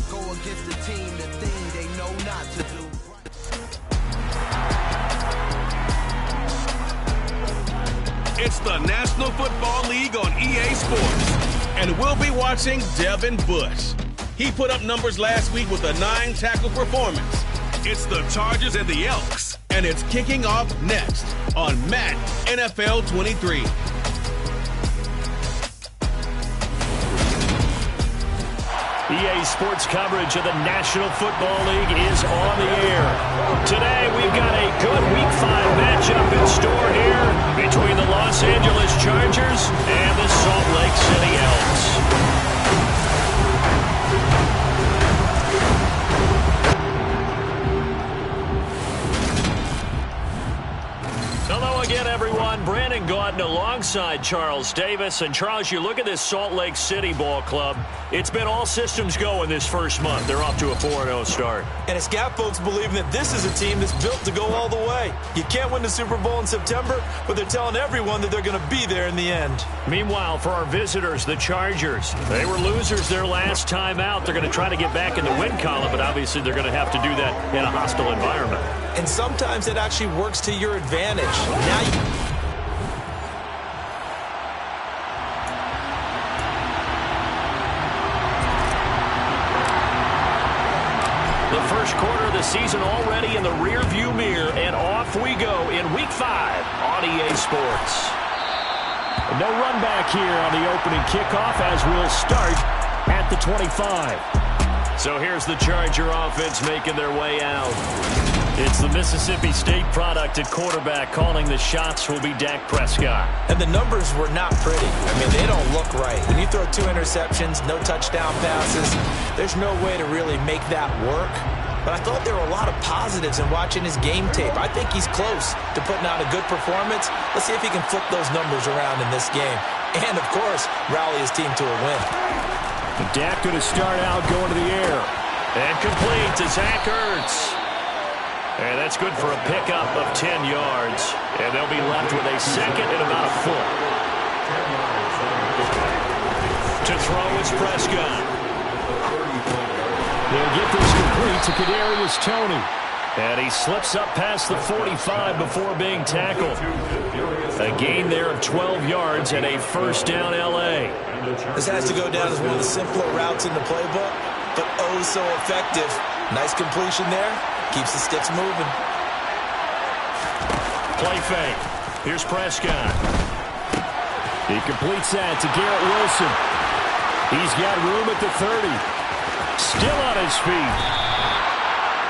Go against the team, the thing they know not to do. It's the National Football League on EA Sports. And we'll be watching Devin Bush. He put up numbers last week with a 9-tackle performance. It's the Chargers and the Elks. And it's kicking off next on Madden NFL 23. EA Sports coverage of the National Football League is on the air. Today, we've got a good Week 5 matchup in store here between the Los Angeles Chargers and the Salt Lake City Elks. Hello again, everyone. Brandon Gaudin alongside Charles Davis. And Charles, you look at this Salt Lake City ball club. It's been all systems go in this first month. They're off to a 4-0 start. And it's got folks believing that this is a team that's built to go all the way. You can't win the Super Bowl in September, but they're telling everyone that they're going to be there in the end. Meanwhile, for our visitors, the Chargers, they were losers their last time out. They're going to try to get back in the win column, but obviously they're going to have to do that in a hostile environment. And sometimes it actually works to your advantage. Now the first quarter of the season already in the rearview mirror, and off we go in Week 5 on EA Sports. No run back here on the opening kickoff as we'll start at the 25. So here's the Charger offense making their way out. It's the Mississippi State product at quarterback. Calling the shots will be Dak Prescott. And the numbers were not pretty. I mean, they don't look right. When you throw 2 interceptions, no touchdown passes, there's no way to really make that work. But I thought there were a lot of positives in watching his game tape. I think he's close to putting out a good performance. Let's see if he can flip those numbers around in this game. And, of course, rally his team to a win. Dak going to start out going to the air. And complete to Zach Ertz. And that's good for a pickup of 10 yards. And they'll be left with a second and about a foot. To throw is Prescott. They'll get this complete to Kadarius Toney. And he slips up past the 45 before being tackled. A gain there of 12 yards and a first down L.A. This has to go down as one of the simpler routes in the playbook, but oh so effective. Nice completion there. Keeps the sticks moving. Play fake. Here's Prescott. He completes that to Garrett Wilson. He's got room at the 30. Still on his feet.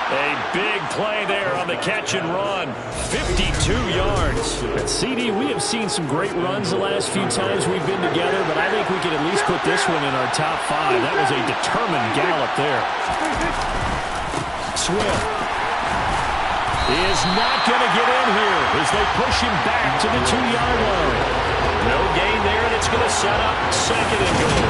A big play there on the catch and run. 52 yards. At CD, we have seen some great runs the last few times we've been together, but I think we can at least put this one in our top 5. That was a determined gallop there. Swift is not going to get in here as they push him back to the 2-yard line. No gain there, and it's going to set up second and goal.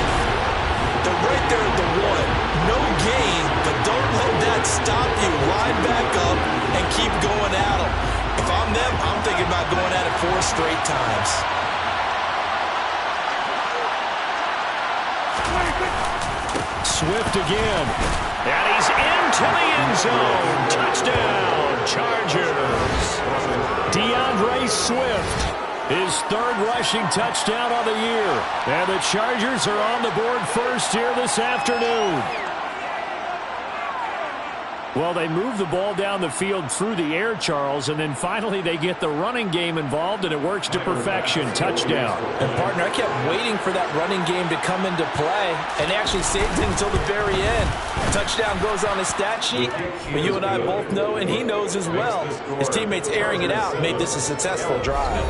They're right there at the 1. No gain, but don't let that stop you. Line back up and keep going at them. If I'm them, I'm thinking about going at it 4 straight times. Swift again. And he's into the end zone. Touchdown, Chargers. DeAndre Swift, his 3rd rushing touchdown of the year. And the Chargers are on the board first here this afternoon. Well, they move the ball down the field through the air, Charles, and then finally they get the running game involved, and it works to perfection. Touchdown. And, partner, I kept waiting for that running game to come into play, and they actually saved it until the very end. Touchdown goes on his stat sheet, but you and I both know, and he knows as well, his teammates airing it out made this a successful drive.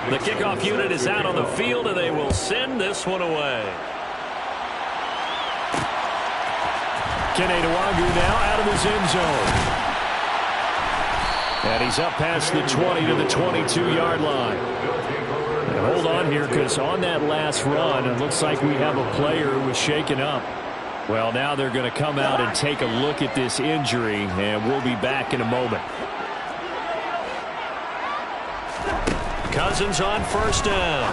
The kickoff unit is out on the field, and they will send this one away. Kene Nwangwu now out of his end zone. And he's up past the 20 to the 22-yard line. And hold on here, because on that last run, it looks like we have a player who was shaken up. Well, now they're going to come out and take a look at this injury, and we'll be back in a moment. Cousins on first down.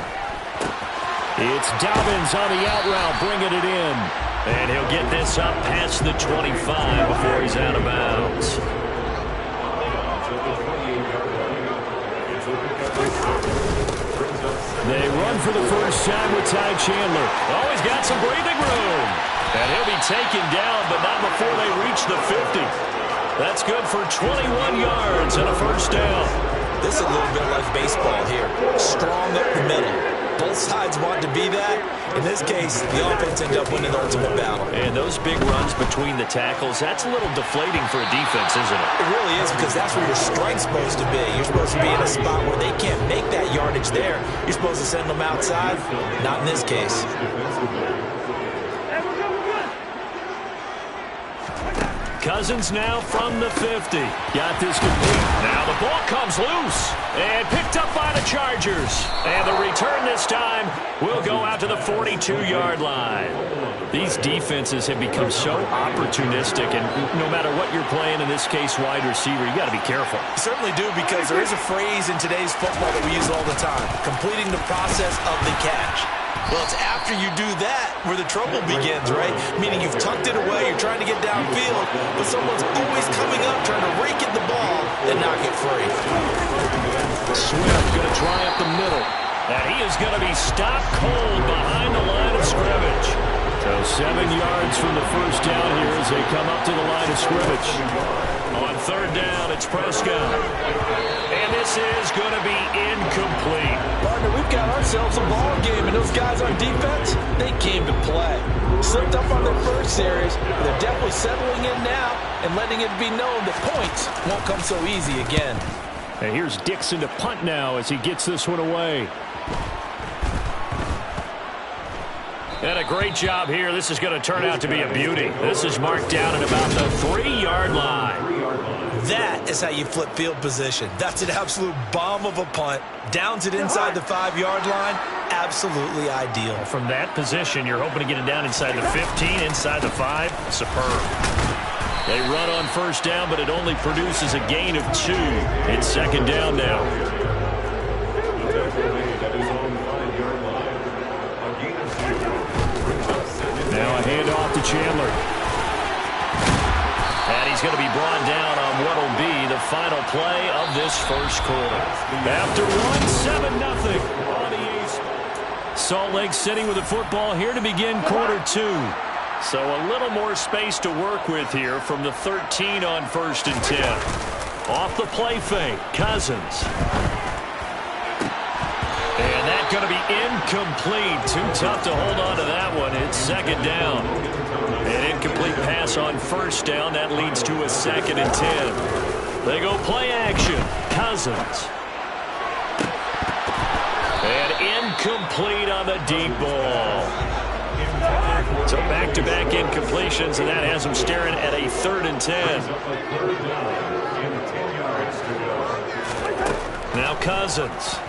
It's Dobbins on the out route, bringing it in. And he'll get this up past the 25 before he's out of bounds. They run for the first time with Ty Chandler. Oh, he's got some breathing room. And he'll be taken down, but not before they reach the 50. That's good for 21 yards and a first down. This is a little bit like baseball here. Strong up the middle. Both sides want to be that. In this case, the offense ends up winning the ultimate battle. And those big runs between the tackles, that's a little deflating for a defense, isn't it? It really is, because that's where your strength's supposed to be. You're supposed to be in a spot where they can't make that yardage there. You're supposed to send them outside. Not in this case. Cousins now from the 50. Got this complete. Now the ball comes loose and picked up by the Chargers. And the return this time will go out to the 42-yard line. These defenses have become so opportunistic, and no matter what you're playing, in this case wide receiver, you got to be careful. You certainly do, because there is a phrase in today's football that we use all the time: completing the process of the catch. Well, it's after you do that where the trouble begins, right? Meaning you've tucked it away, you're trying to get downfield, but someone's always coming up trying to rake at the ball and knock it free. Swift going to try up the middle. And he is going to be stopped cold behind the line of scrimmage. So 7 yards from the first down here as they come up to the line of scrimmage. On third down, it's Prescott. And this is going to be incomplete. Partner, we've got ourselves a ball game, and those guys on defense, they came to play. Slipped up on their first series, but they're definitely settling in now and letting it be known that points won't come so easy again. And here's Dixon to punt now as he gets this one away. And a great job here. This is going to turn out to be a beauty. This is marked down at about the 3-yard line. That is how you flip field position. That's an absolute bomb of a punt. Downs it inside the 5-yard line. Absolutely ideal. From that position, you're hoping to get it down inside the 15, inside the 5. Superb. They run on first down, but it only produces a gain of 2. It's second down now. Now a handoff to Chandler. And he's going to be brought down on what will be the final play of this first quarter. After one, 7-0 on the East. Salt Lake City with the football here to begin quarter 2. So a little more space to work with here from the 13 on first and 10. Off the play fake, Cousins. And that's going to be incomplete. Too tough to hold on to that one. It's second down. An incomplete pass on first down. That leads to a second and 10. They go play action. Cousins. And incomplete on the deep ball. So back-to-back incompletions, and that has them staring at a 3rd and 10. Now Cousins.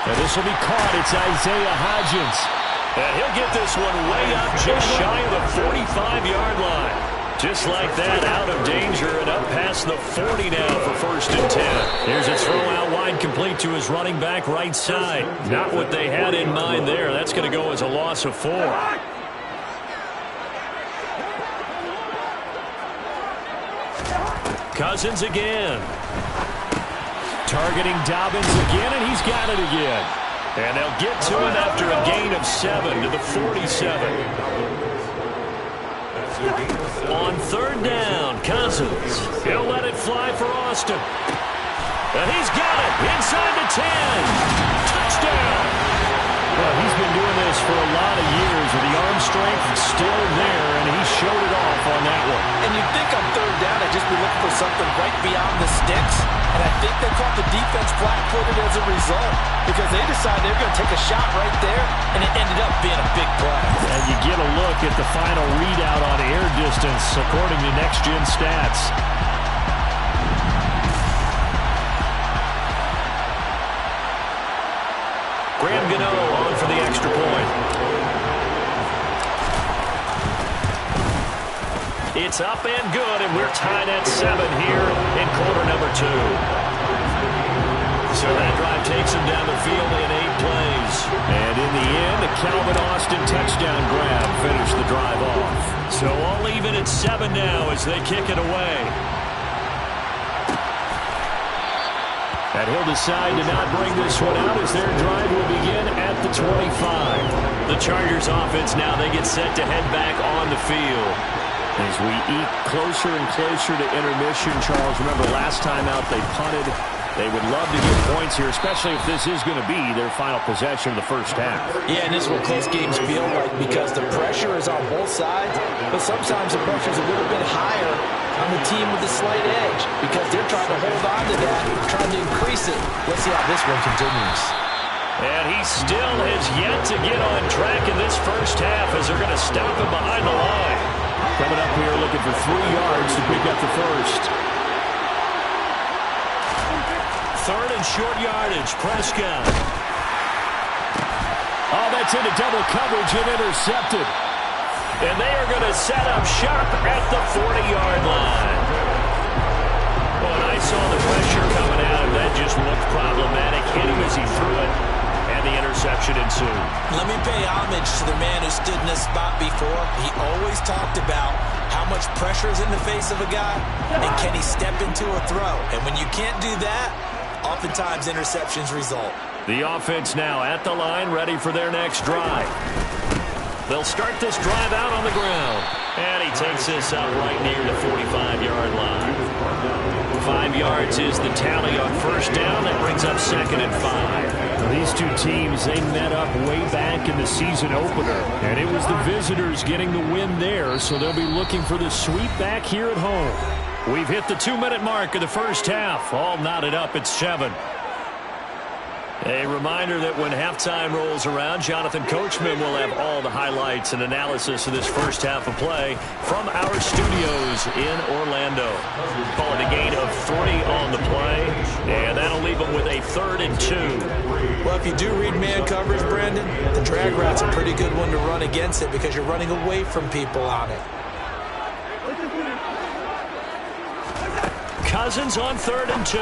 And this will be caught. It's Isaiah Hodgins. And he'll get this one way up just shy of the 45-yard line. Just like that, out of danger and up past the 40 now for first and 10. Here's a throw out wide, complete to his running back right side. Not what they had in mind there. That's going to go as a loss of 4. Cousins again. Targeting Dobbins again, and he's got it again. And they'll get to him after a gain of 7 to the 47. On third down, Cousins. He'll let it fly for Austin. And he's got it inside the 10. Touchdown. Well, he's been doing this for a lot of years with the arm strength still there, and he showed it off on that one. And you'd think on third down I'd just be looking for something right beyond the sticks. And I think they caught the defense flat-footed as a result, because they decided they were going to take a shot right there, and it ended up being a big play. And you get a look at the final readout on air distance, according to Next Gen Stats. Graham Gano on for the extra point. It's up and good, and we're tied at 7 here in quarter number 2. him down the field in 8 plays. And in the end, a Calvin Austin touchdown grab finished the drive off. So all even at 7 now as they kick it away. And he'll decide to not bring this one out as their drive will begin at the 25. The Chargers offense now, they get set to head back on the field. As we eke closer and closer to intermission, Charles, remember last time out they punted. They would love to get points here, especially if this is going to be their final possession of the first half. Yeah, and this is what close games feel like because the pressure is on both sides, but sometimes the pressure is a little bit higher on the team with the slight edge because they're trying to hold on to that, trying to increase it. Let's see how this one continues. And he still has yet to get on track in this first half as they're going to stop him behind the line. Coming up here looking for 3 yards to pick up the first. 3rd and short yardage, Prescott. Oh, that's into double coverage and intercepted. And they are going to set up shop at the 40-yard line. Well, and I saw the pressure coming out, and that just looked problematic. Hit him as he threw it, and the interception ensued. Let me pay homage to the man who stood in this spot before. He always talked about how much pressure is in the face of a guy, and can he step into a throw. And when you can't do that, oftentimes interceptions result. The offense now at the line, ready for their next drive. They'll start this drive out on the ground. And he takes this up right near the 45-yard line. 5 yards is the tally on first down. That brings up 2nd and 5. Now, these two teams, they met up way back in the season opener. And it was the visitors getting the win there, so they'll be looking for the sweep back here at home. We've hit the 2-minute mark of the first half. All knotted up at 7. A reminder that when halftime rolls around, Jonathan Coachman will have all the highlights and analysis of this first half of play from our studios in Orlando. Call it a gain of 3 on the play, and that'll leave them with a 3rd and 2. Well, if you do read man coverage, Brandon, the drag route's a pretty good one to run against it because you're running away from people on it. Cousins on 3rd and 2.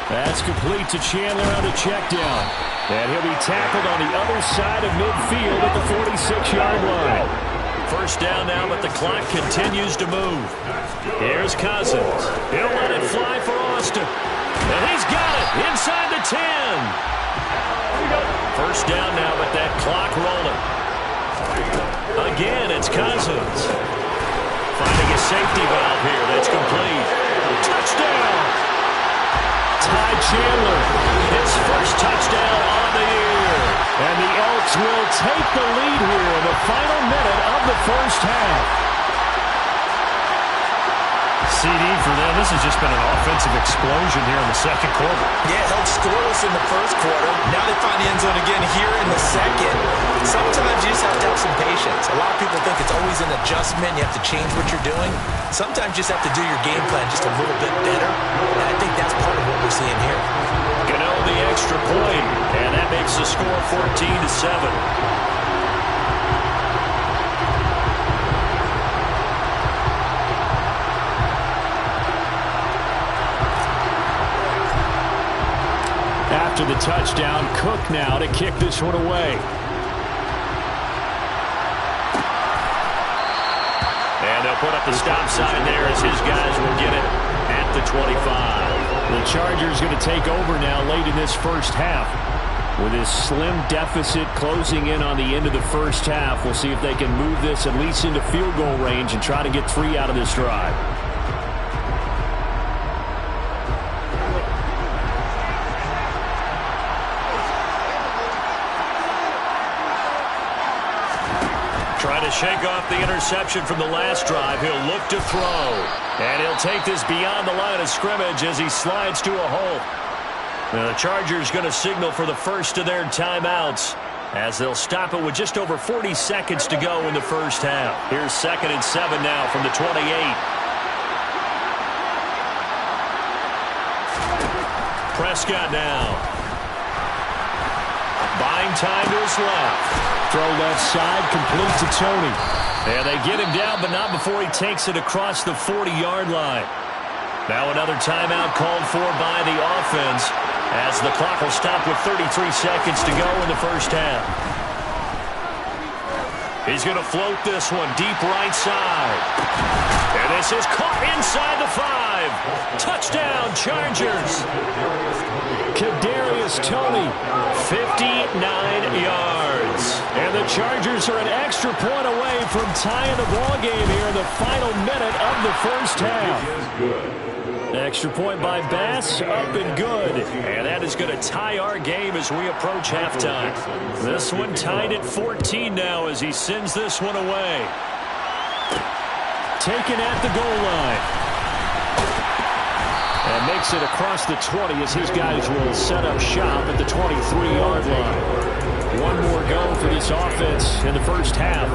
That's complete to Chandler on a check down. And he'll be tackled on the other side of midfield at the 46-yard line. First down now, but the clock continues to move. Here's Cousins. He'll let it fly for Austin. And he's got it inside the 10. First down now, but that clock rolling. Again, it's Cousins. Finding a safety valve here. That's complete. Touchdown! Ty Chandler, his first touchdown on the year. And the Elks will take the lead here in the final minute of the first half. CD for them, this has just been an offensive explosion here in the second quarter. Yeah, held scoreless in the first quarter. Now they find the end zone again here in the second. Sometimes you just have to have some patience. A lot of people think it's always an adjustment. You have to change what you're doing. Sometimes you just have to do your game plan just a little bit better. And I think that's part of what we're seeing here. Gano the extra point, and that makes the score 14-7. After the touchdown, Cook now to kick this one away. And they'll put up the stop sign there as his guys will get it at the 25. The Chargers going to take over now late in this first half. With this slim deficit closing in on the end of the first half, we'll see if they can move this at least into field goal range and try to get 3 out of this drive. Trying to shake off the interception from the last drive. He'll look to throw. And he'll take this beyond the line of scrimmage as he slides to a hole. Now the Chargers going to signal for the first of their timeouts as they'll stop it with just over 40 seconds to go in the first half. Here's 2nd and 7 now from the 28. Prescott now. Buying time to his left. Throw left side, complete to Tony. And they get him down, but not before he takes it across the 40-yard line. Now another timeout called for by the offense as the clock will stop with 33 seconds to go in the first half. He's going to float this one deep right side. And this is caught inside the 5. Touchdown, Chargers. Kadarius Toney, 59 yards. And the Chargers are an extra point away from tying the ball game here in the final minute of the first half. Extra point by Bass, up and good. And that is going to tie our game as we approach halftime. This one tied at 14 now as he sends this one away. Taken at the goal line. And makes it across the 20 as his guys will set up shop at the 23-yard line. One more go for this offense in the first half.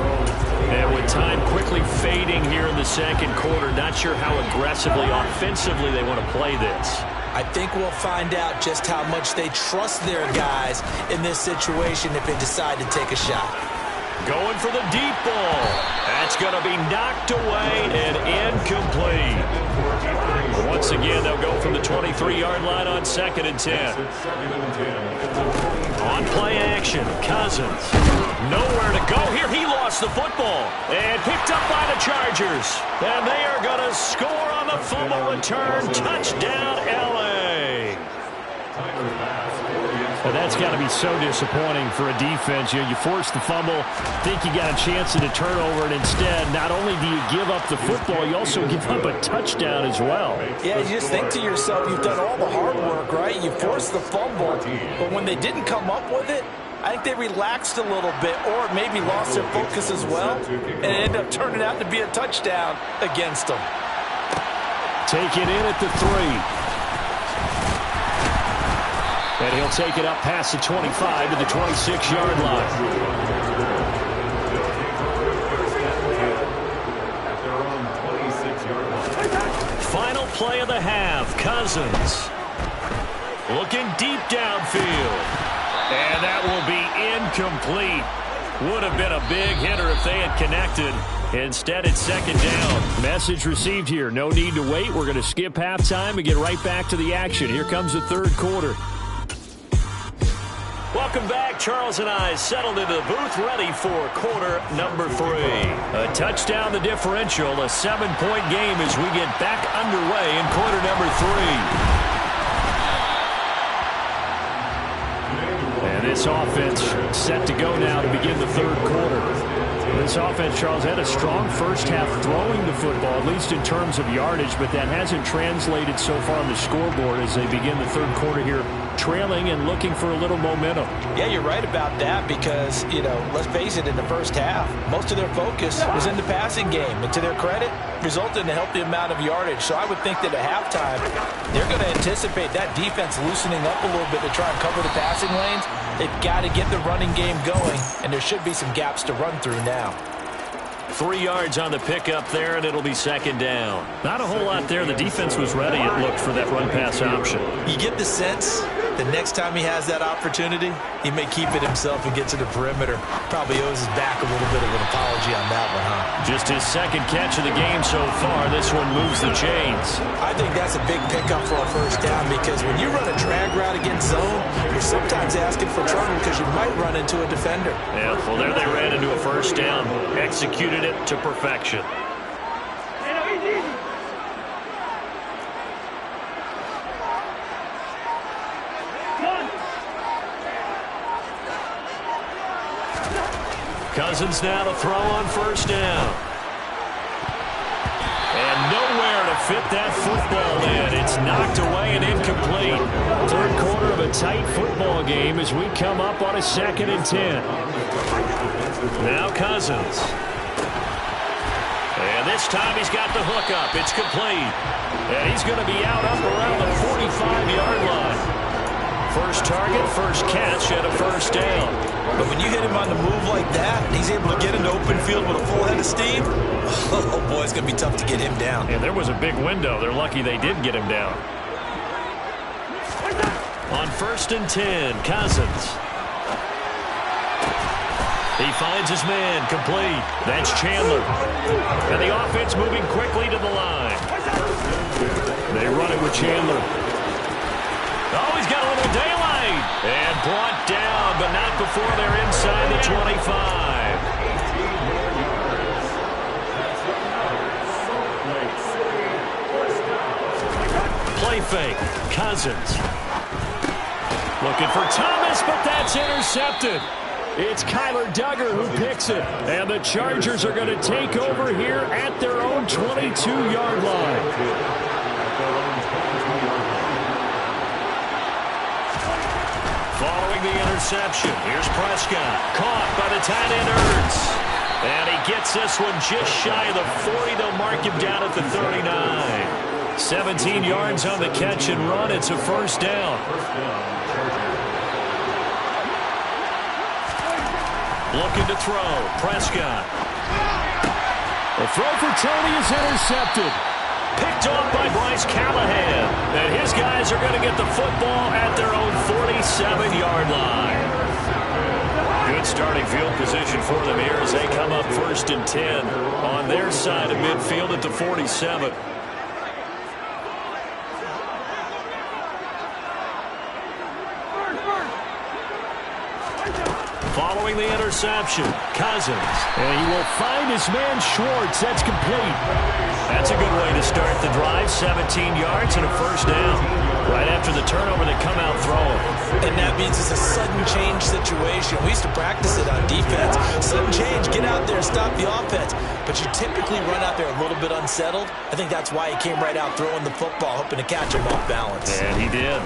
And with time quickly fading here in the second quarter, not sure how aggressively, offensively they want to play this. I think we'll find out just how much they trust their guys in this situation if they decide to take a shot. Going for the deep ball. That's going to be knocked away and incomplete. Once again, they'll go from the 23-yard line on 2nd and 10. On play action, Cousins. Nowhere to go here. He lost the football and picked up by the Chargers. And they are going to score on the fumble return. Touchdown, L.A. Well, that's got to be so disappointing for a defense. You force the fumble, think you got a chance at a turnover, and instead, not only do you give up the football, you also give up a touchdown as well. Yeah, you just think to yourself, you've done all the hard work, right? You forced the fumble, but when they didn't come up with it, I think they relaxed a little bit or maybe lost their focus as well, and it ended up turning out to be a touchdown against them. Taken in at the 3. And he'll take it up past the 25 to the 26-yard line. Final play of the half. Cousins looking deep downfield. And that will be incomplete. Would have been a big hitter if they had connected. Instead, it's 2nd down. Message received here. No need to wait. We're going to skip halftime and get right back to the action. Here comes the third quarter. Welcome back. Charles and I settled into the booth, ready for quarter number 3. A touchdown, the differential, a 7-point game as we get back underway in quarter number 3. And this offense set to go now to begin the third quarter. This offense, Charles, had a strong first half throwing the football, at least in terms of yardage, but that hasn't translated so far on the scoreboard as they begin the third quarter here, trailing and looking for a little momentum. Yeah, you're right about that because, let's face it, in the first half, most of their focus was in the passing game. And to their credit, resulted in a healthy amount of yardage. So I would think that at halftime, they're going to anticipate that defense loosening up a little bit to try and cover the passing lanes. They've got to get the running game going, and there should be some gaps to run through now. 3 yards on the pickup there, and it'll be 2nd down. Not a whole lot there. The defense was ready, it looked, for that run-pass option. You get the sense the next time he has that opportunity, he may keep it himself and get to the perimeter. Probably owes his back a little bit of an apology on that one, huh? Just his 2nd catch of the game so far. This one moves the chains. I think that's a big pickup for a first down because when you run a drag route against zone, you're sometimes asking for trouble because you might run into a defender. Yeah, well, there they ran into a first down. Executed it to perfection. Cousins now to throw on first down. And nowhere to fit that football in. It's knocked away and incomplete. Third quarter of a tight football game as we come up on a 2nd and 10. Now Cousins. And this time he's got the hook up. It's complete. And he's going to be out up around the 45-yard line. First target, first catch, and a first down. But when you hit him on the move like that, he's able to get into open field with a full head of steam. Oh, boy, it's going to be tough to get him down. And there was a big window. They're lucky they did get him down. On 1st and 10, Cousins. He finds his man, complete. That's Chandler. And the offense moving quickly to the line. They run it with Chandler. Oh, he's got a little daylight. And brought down, but not before they're inside the 25. Play fake. Cousins. Looking for Thomas, but that's intercepted. It's Kyler Duggar who picks it. And the Chargers are going to take over here at their own 22-yard line. Following the interception, here's Prescott. Caught by the tight end Ertz. And he gets this one just shy of the 40. They'll mark him down at the 39. 17 yards on the catch and run. It's a first down. Looking to throw. Prescott. The throw for Tony is intercepted. Picked off by Bryce Callahan. And his guys are going to get the football at their own 47-yard line. Good starting field position for them here as they come up 1st and 10 on their side of midfield at the 47. Following the interception, Cousins. And he will find his man Schwartz. That's complete. That's a good way to start the drive. 17 yards and a first down. Right after the turnover, they come out throwing. And that means it's a sudden change situation. We used to practice it on defense. Sudden change, get out there, stop the offense. But you typically run out there a little bit unsettled. I think that's why he came right out throwing the football, hoping to catch him off balance. And he did.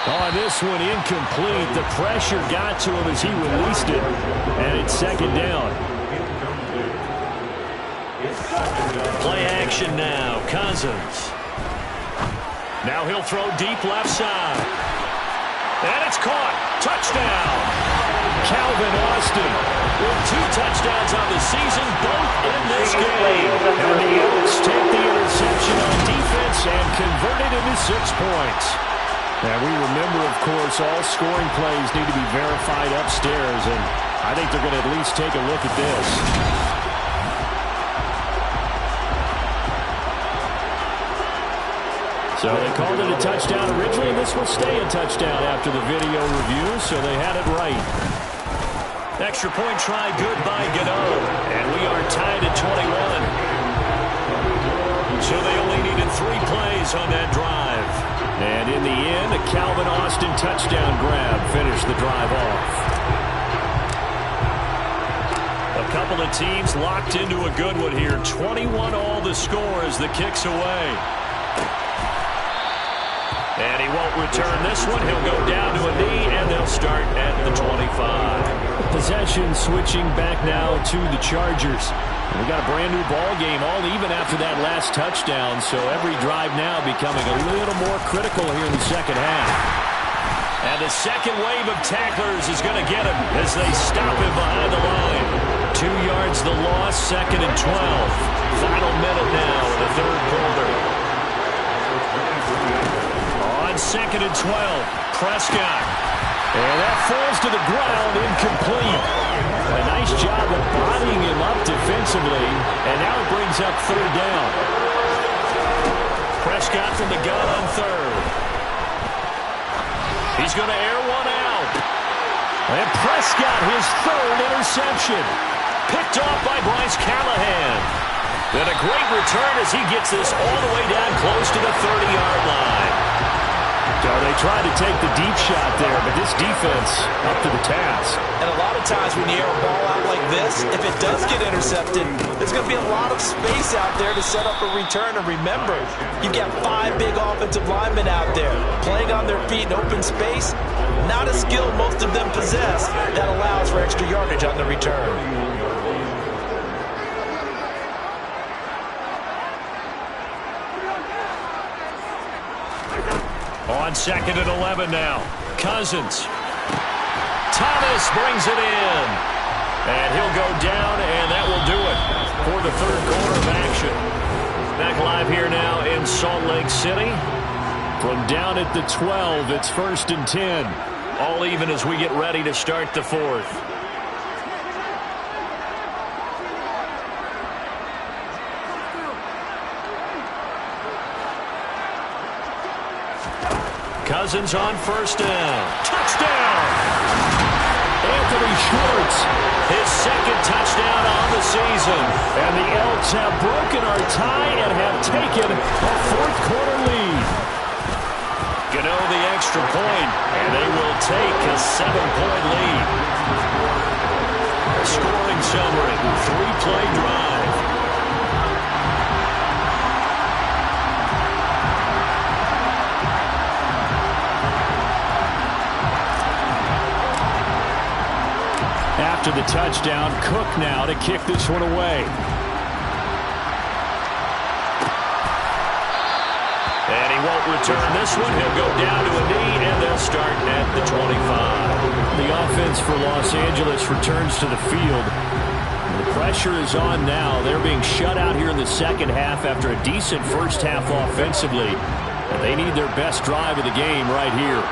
On this one, incomplete. The pressure got to him as he released it. And it's second down. Play action now. Cousins. Now he'll throw deep left side. And it's caught. Touchdown. Calvin Austin with 2 touchdowns on the season, both in this game. And the Elks take the interception on defense and convert it into 6 points. And we remember, of course, all scoring plays need to be verified upstairs, and I think they're going to at least take a look at this. So they called it a touchdown originally, and this will stay a touchdown after the video review, so they had it right. Extra point try good by Gano, and we are tied at 21. So they only needed 3 plays on that drive. And in the end, a Calvin Austin touchdown grab finished the drive off. A couple of teams locked into a good one here. 21 all the score as the kick's away. And he won't return this one. He'll go down to a knee, and they'll start at the 25. Possession switching back now to the Chargers. We got a brand new ball game, all even after that last touchdown, so every drive now becoming a little more critical here in the second half. And the second wave of tacklers is going to get him as they stop him behind the line. 2 yards the loss, 2nd and 12. Final minute now in the third quarter. On 2nd and 12, Prescott. And that falls to the ground, incomplete. A nice job of bodying him up defensively, and now it brings up 3rd down. Prescott from the gun on 3rd. He's going to air one out. And Prescott, his 3rd interception. Picked off by Bryce Callahan. Then a great return as he gets this all the way down close to the 30-yard line. So they tried to take the deep shot there, but this defense up to the task. And a lot of times when you air a ball out like this, if it does get intercepted, there's going to be a lot of space out there to set up a return. And remember, you've got 5 big offensive linemen out there playing on their feet in open space. Not a skill most of them possess that allows for extra yardage on the return. On 2nd and 11 now. Cousins. Thomas brings it in. And he'll go down, and that will do it for the third quarter of action. Back live here now in Salt Lake City. From down at the 12, it's 1st and 10. All even as we get ready to start the fourth. Cousins on first down. Touchdown! Anthony Schwartz, his second touchdown on the season. And the Elks have broken our tie and have taken a fourth-quarter lead. Gano the extra point, and they will take a 7-point lead. A scoring summary, 3-play drive. After the touchdown, Cook now to kick this one away. And he won't return this one. He'll go down to a knee, and they'll start at the 25. The offense for Los Angeles returns to the field. The pressure is on now. They're being shut out here in the second half after a decent first half offensively. And they need their best drive of the game right here.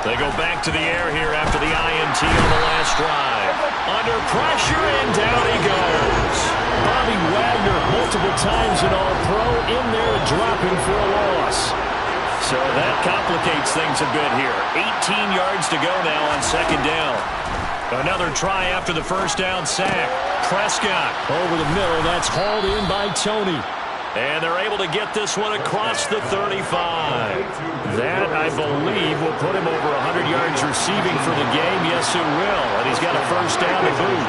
They go back to the air here after the INT on the last drive. Under pressure, and down he goes. Bobby Wagner, multiple times an All-Pro, in there dropping for a loss. So that complicates things a bit here. 18 yards to go now on second down. Another try after the first down sack. Prescott over the middle. That's hauled in by Tony. And they're able to get this one across the 35. That, I believe, will put him over 100 yards receiving for the game. Yes, it will. And he's got a first down to boot.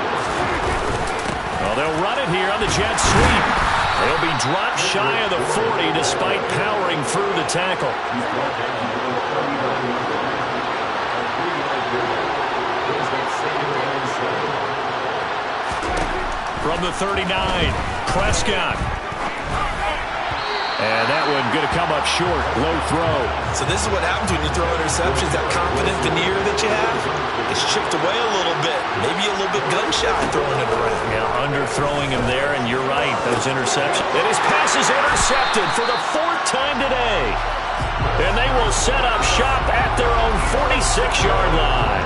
Well, they'll run it here on the jet sweep. They'll be dropped shy of the 40 despite powering through the tackle. From the 39, Prescott. And that one going to come up short. Low throw. So this is what happens when you throw interceptions. That confident veneer that you have, it's chipped away a little bit. Maybe a little bit gun-shy throwing it around. Yeah, underthrowing him there, and you're right. Those interceptions. And his pass is intercepted for the fourth time today. And they will set up shop at their own 46-yard line.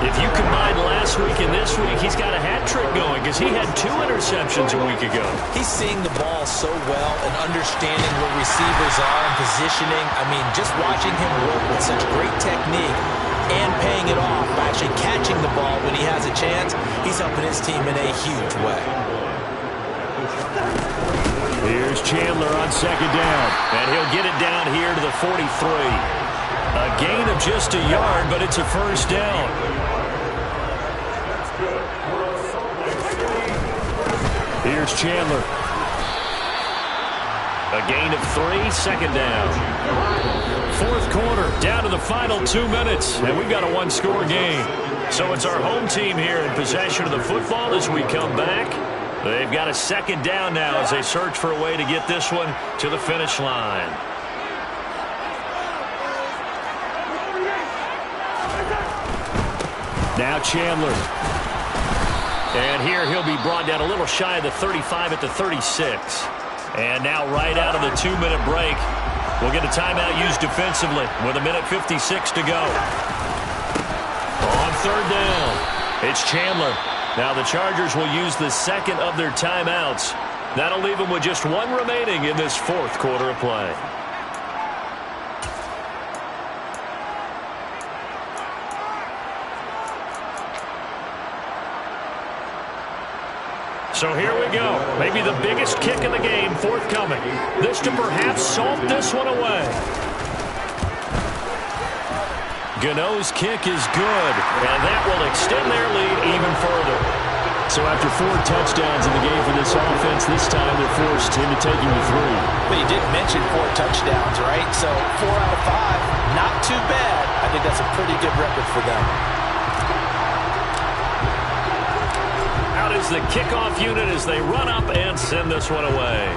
If you combine last week and this week, he's got a hat trick going because he had 2 interceptions a week ago. He's seeing the ball so well and understanding where receivers are and positioning. I mean, just watching him work with such great technique and paying it off by actually catching the ball when he has a chance, he's helping his team in a huge way. Here's Chandler on second down. And he'll get it down here to the 43. A gain of just a yard, but it's a first down. Here's Chandler. A gain of 3, second down. Fourth quarter, down to the final 2 minutes, and we've got a one-score game. So it's our home team here in possession of the football as we come back. They've got a second down now as they search for a way to get this one to the finish line. Now Chandler. And here he'll be brought down a little shy of the 35 at the 36. And now right out of the 2-minute break, we'll get a timeout used defensively with 1:56 to go. On third down, it's Chandler. Now the Chargers will use the second of their timeouts. That'll leave them with just 1 remaining in this fourth quarter of play. So here we go. Maybe the biggest kick in the game forthcoming. This to perhaps salt this one away. Gano's kick is good, and that will extend their lead even further. So after 4 touchdowns in the game for this offense, this time they're forced into taking the 3. But you did mention 4 touchdowns, right? So 4 out of 5, not too bad. I think that's a pretty good record for them. Out is the kickoff unit as they run up and send this one away.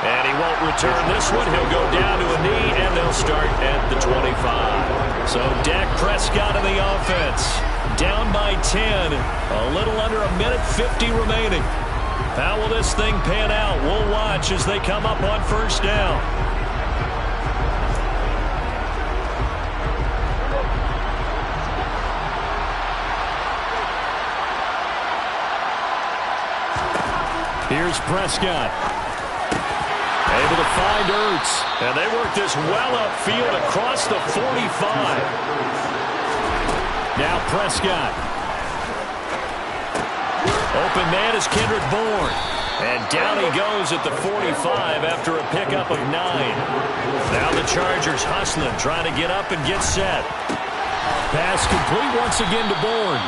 And he won't return this one. He'll go down to a knee, and they'll start at the 25. So Dak Prescott in the offense. Down by 10. A little under 1:50 remaining. How will this thing pan out? We'll watch as they come up on first down. Here's Prescott. Able to find Ertz. And they work this well upfield across the 45. Now Prescott. Open man is Kendrick Bourne. And down he goes at the 45 after a pickup of 9. Now the Chargers hustling, trying to get up and get set. Pass complete once again to Bourne.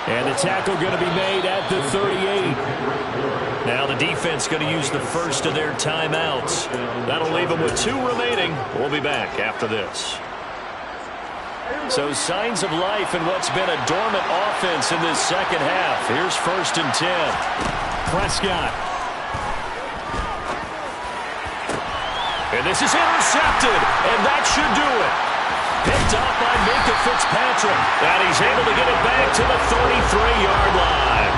And the tackle going to be made at the 38. Now the defense going to use the first of their timeouts. That'll leave them with 2 remaining. We'll be back after this. So signs of life in what's been a dormant offense in this second half. Here's 1st and 10. Prescott. And this is intercepted. And that should do it. Picked off by Minkah Fitzpatrick. And he's able to get it back to the 33-yard line.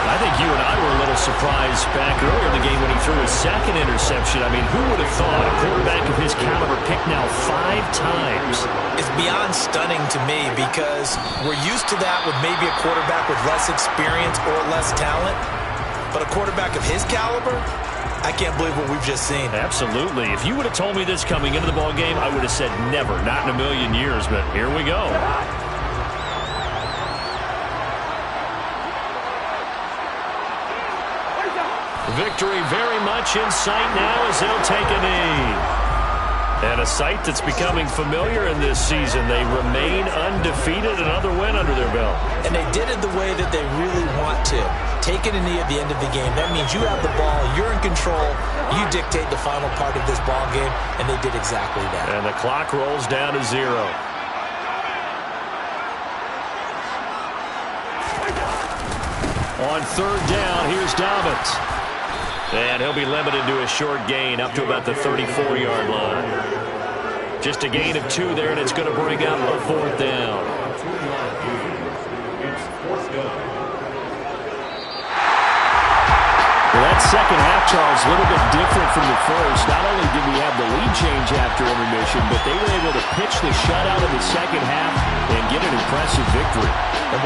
I think you and I were a little surprised back earlier in the game when he threw his 2nd interception. I mean, who would have thought a quarterback of his caliber picked now 5 times? It's beyond stunning to me because we're used to that with maybe a quarterback with less experience or less talent. But a quarterback of his caliber, I can't believe what we've just seen. Absolutely. If you would have told me this coming into the ballgame, I would have said never, not in a million years. But here we go. Victory very much in sight now as they'll take a knee. And a sight that's becoming familiar in this season. They remain undefeated, another win under their belt. And they did it the way that they really want to. Taking a knee at the end of the game. That means you have the ball, you're in control, you dictate the final part of this ball game, and they did exactly that. And the clock rolls down to 0. On 3rd down, here's Dobbins. And he'll be limited to a short gain up to about the 34-yard line. Just a gain of 2 there, and it's going to bring up a 4th down. Well, that second half, Charles, a little bit different from the first. Not only did we have the lead change after intermission, but they were able to pitch the shutout in the second half and get an impressive victory. And